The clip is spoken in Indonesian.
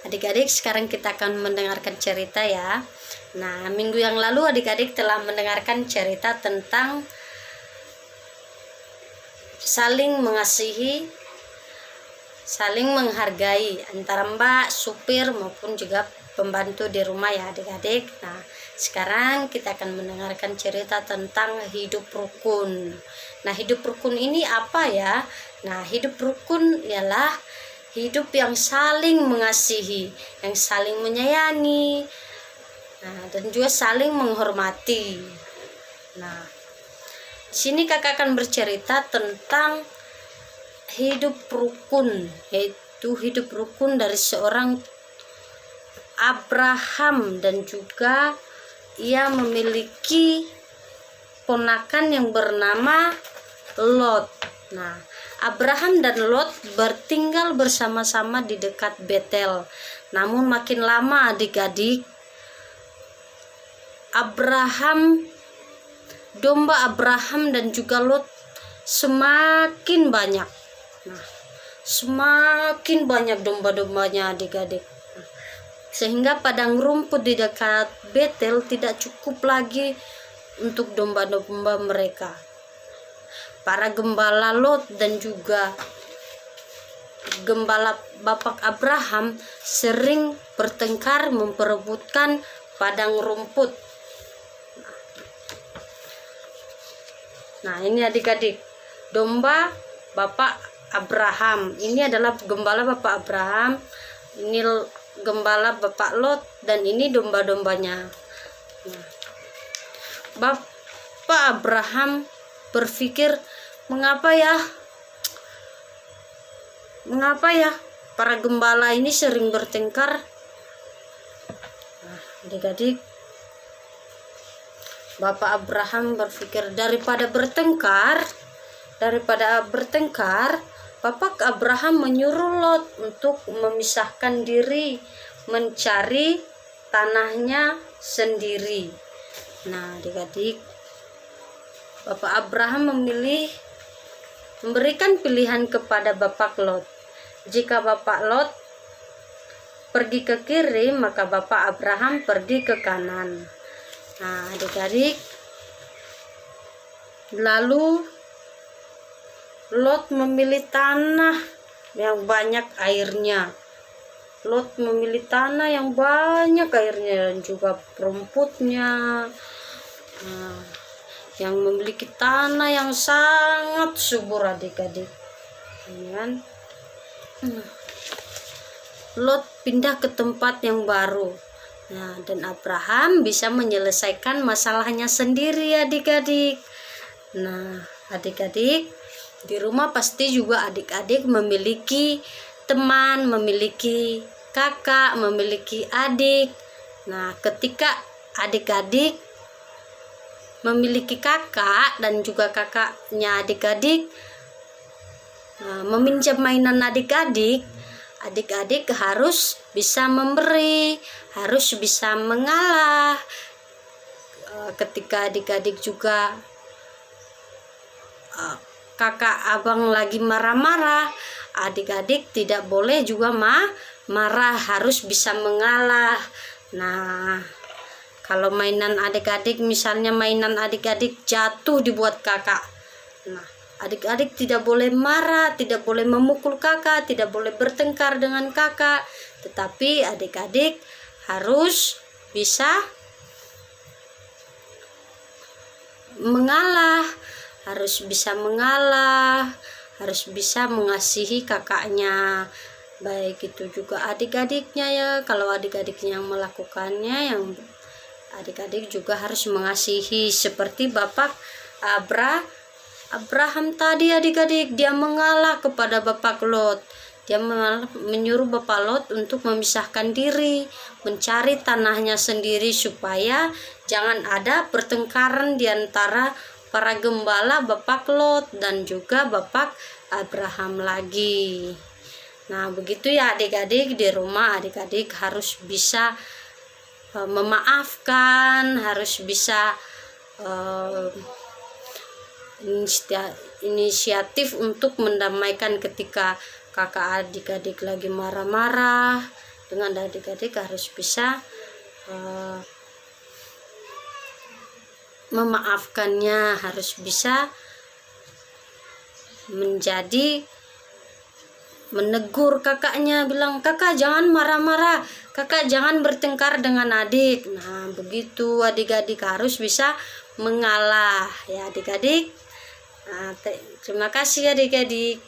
Adik-adik, sekarang kita akan mendengarkan cerita ya. Nah, minggu yang lalu adik-adik telah mendengarkan cerita tentang saling mengasihi, saling menghargai antara mbak, supir maupun juga pembantu di rumah ya adik-adik. Nah, sekarang kita akan mendengarkan cerita tentang hidup rukun. Nah, hidup rukun ini apa ya? Nah, hidup rukun ialah hidup yang saling mengasihi, yang saling menyayangi, dan juga saling menghormati. Nah, di sini kakak akan bercerita tentang hidup rukun, yaitu hidup rukun dari seorang Abraham, dan juga ia memiliki ponakan yang bernama Lot. Nah, Abraham dan Lot bertinggal bersama-sama di dekat Betel. Namun makin lama adik-adik, domba Abraham dan juga Lot semakin banyak. Nah, semakin banyak domba-dombanya adik-adik. Sehingga padang rumput di dekat Betel tidak cukup lagi untuk domba-domba mereka. Para gembala Lot dan juga gembala bapak Abraham sering bertengkar memperebutkan padang rumput. Nah, ini adik-adik, domba bapak Abraham. Ini adalah gembala bapak Abraham, ini gembala bapak Lot, dan ini domba-dombanya. Nah, bapak Abraham berpikir, mengapa ya para gembala ini sering bertengkar? Nah, adik-adik, bapak Abraham berpikir daripada bertengkar, bapak Abraham menyuruh Lot untuk memisahkan diri, mencari tanahnya sendiri. Nah, adik-adik, bapak Abraham memberikan pilihan kepada bapak Lot. Jika bapak Lot pergi ke kiri, maka bapak Abraham pergi ke kanan. Nah, adik-adik, lalu Lot memilih tanah yang banyak airnya. Lot memilih tanah yang banyak airnya dan juga rumputnya. Nah, yang memiliki tanah yang sangat subur adik-adik. Lot pindah ke tempat yang baru. Nah, dan Abraham bisa menyelesaikan masalahnya sendiri adik-adik. Nah, adik-adik, di rumah pasti juga adik-adik memiliki teman, memiliki kakak, memiliki adik. Nah, ketika adik-adik memiliki kakak dan juga kakaknya adik-adik meminjam mainan adik-adik harus bisa memberi, harus bisa mengalah. Ketika adik-adik juga kakak abang lagi marah-marah, adik-adik tidak boleh juga marah, harus bisa mengalah. Nah, kalau mainan adik-adik, misalnya mainan adik-adik jatuh dibuat kakak, nah, adik-adik tidak boleh marah, tidak boleh memukul kakak, tidak boleh bertengkar dengan kakak, tetapi adik-adik harus bisa mengalah, harus bisa mengasihi kakaknya. Baik itu juga adik-adiknya ya. Kalau adik-adiknya yang melakukannya, yang adik-adik juga harus mengasihi. Seperti bapak Abraham tadi adik-adik, dia mengalah kepada bapak Lot. Dia menyuruh bapak Lot untuk memisahkan diri, mencari tanahnya sendiri supaya jangan ada pertengkaran di antara para gembala bapak Lot dan juga bapak Abraham lagi. Nah, begitu ya adik-adik, di rumah adik-adik harus bisa memaafkan, harus bisa inisiatif untuk mendamaikan ketika kakak adik-adik lagi marah-marah, dengan adik-adik harus bisa memaafkannya, harus bisa menjadi menegur kakaknya, bilang kakak jangan marah-marah, kakak jangan bertengkar dengan adik. Nah begitu adik-adik harus bisa mengalah ya adik-adik. Nah, terima kasih adik-adik.